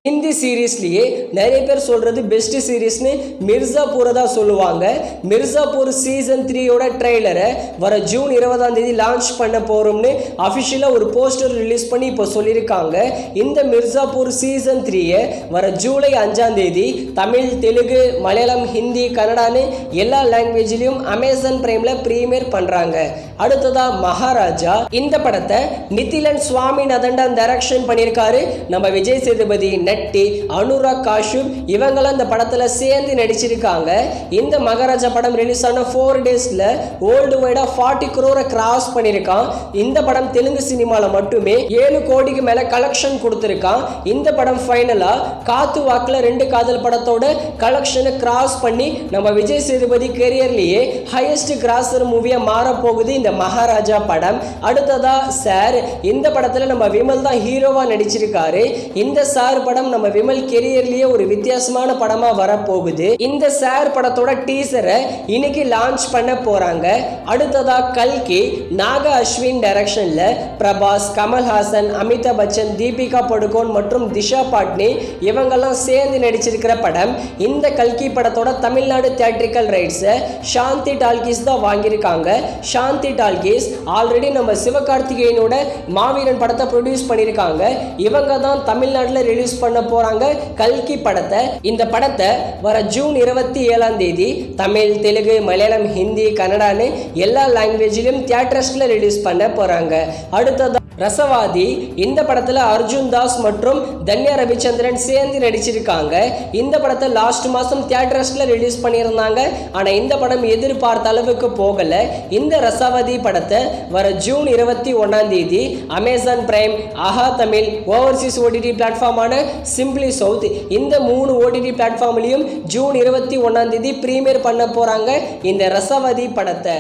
ஹிந்தி சீரீஸ்லயே நிறைய பேர் சொல்றது பெஸ்ட் சீரீஸ்னு மிர்சாபூரை தான் சொல்லுவாங்க. மிர்சாபூர் சீசன் 3யோட ட்ரெய்லரை வர ஜூன் 20ஆம் தேதி லான்ச் பண்ண போறோம்னு அஃபிஷியலா ஒரு போஸ்டர் ரிலீஸ் பண்ணி இப்போ சொல்லியிருக்காங்க. இந்த மிர்சாபூர் சீசன் 3யை வர ஜூலை 5ஆம் தேதி தமிழ், தெலுங்கு, மலையாளம், ஹிந்தி, கன்னடான்னு எல்லா லாங்குவேஜ்லயும் அமேசான் பிரைம்ல பிரீமியர் பண்றாங்க. அடுத்ததா மகாராஜா. இந்த படத்தை நிதிலன் சுவாமிநாதன் டைரக்ஷன் பண்ணியிருக்காரு. நம்ம விஜய் சேதுபதி, நட்டி, அனுராக் காஷ்யப் இவங்கெல்லாம் இந்த படத்துல சேர்ந்து நடிச்சிருக்காங்க. இந்த மகாராஜா படம் ரிலீஸ் ஆன 4 டேஸ்ல வேர்ல்டு வைடா 40 crore கிராஸ் பண்ணிருக்கான். இந்த படம் தெலுங்கு சினிமால மட்டுமே 7 கோடிக்கு மேல கலெக்ஷன் கொடுத்திருக்கான். இந்த படம் ஃபைனலா காத்து வாக்குல 2 காதல் படத்தோட கலெக்ஷனை கிராஸ் பண்ணி நம்ம விஜய் சேதுபதி கெரியர்லயே ஹையஸ்ட் கிராசர் மூவியா மாற போகுது இந்த மகாராஜா படம். அடுத்ததா சார். இந்த படத்துல நம்ம விமல் தான் ஹீரோவா நடிச்சிருக்காரு. இந்த சார் படம் நம்ம விமல் கெரியர்லயே ஒரு வித்தியாசமான படமா வரப்போகுது. இந்த சார் படத்தோட டீசரை இன்னைக்கு லான்ச் பண்ண போறாங்க. அடுத்ததா கல்கி. நாக அஸ்வின் டைரக்ஷன்ல பிரபாஸ், கமல்ஹாசன், அமிதாப் பச்சன், தீபிகா படுகோன் மற்றும் திஷா பாட்னி இவங்கெல்லாம் சேர்ந்து நடிச்சிருக்கிற படம். இந்த கல்கி படத்தோட தமிழ்நாடு தியேட்ரிக்கல் ரைட்ஸை சாந்தி டால்கீஸ் தான் வாங்கியிருக்காங்க. சாந்தி டால்கீஸ் ஆல்ரெடி நம்ம சிவகார்த்திகேயனோட மாவீரன் படத்தை ப்ரொடியூஸ் பண்ணியிருக்காங்க. இவங்க தான் தமிழ்நாட்டில் ரிலீஸ் பண்ண போறாங்க கல்கி படத்தை. இந்த படத்தை வர ஜூன் 27ஆம் தேதி தமிழ், தெலுங்கு, மலையாளம், ஹிந்தி, கன்னடான்னு எல்லா லாங்குவேஜிலும் தியேட்டர்ஸ்ல ரிலீஸ் பண்ண போறாங்க. அடுத்ததா ரசவாதி. இந்த படத்துல அர்ஜுன் தாஸ் மற்றும் தன்யா ரவிச்சந்திரன் சேர்ந்து நடிச்சிருக்காங்க. இந்த படத்தை லாஸ்ட் மாசம் தியேட்டர்ஸ்ல ரிலீஸ் பண்ணியிருந்தாங்க. ஆனா இந்த படம் எதிர்பார்த்த அளவுக்கு போகல. இந்த ரசவாதி படத்தை வர ஜூன் 21ஆம் தேதி Amazon Prime, Aha Tamil, overseas OTT பிளாட்ஃபார்மான சிம்பிளி சவுத் இந்த 3 ஓடிடி பிளாட்ஃபார்ம்லயும் ஜூன் 21ஆம் தேதி பிரீமியர் பண்ண போறாங்க இந்த ரசவாதி படத்தை.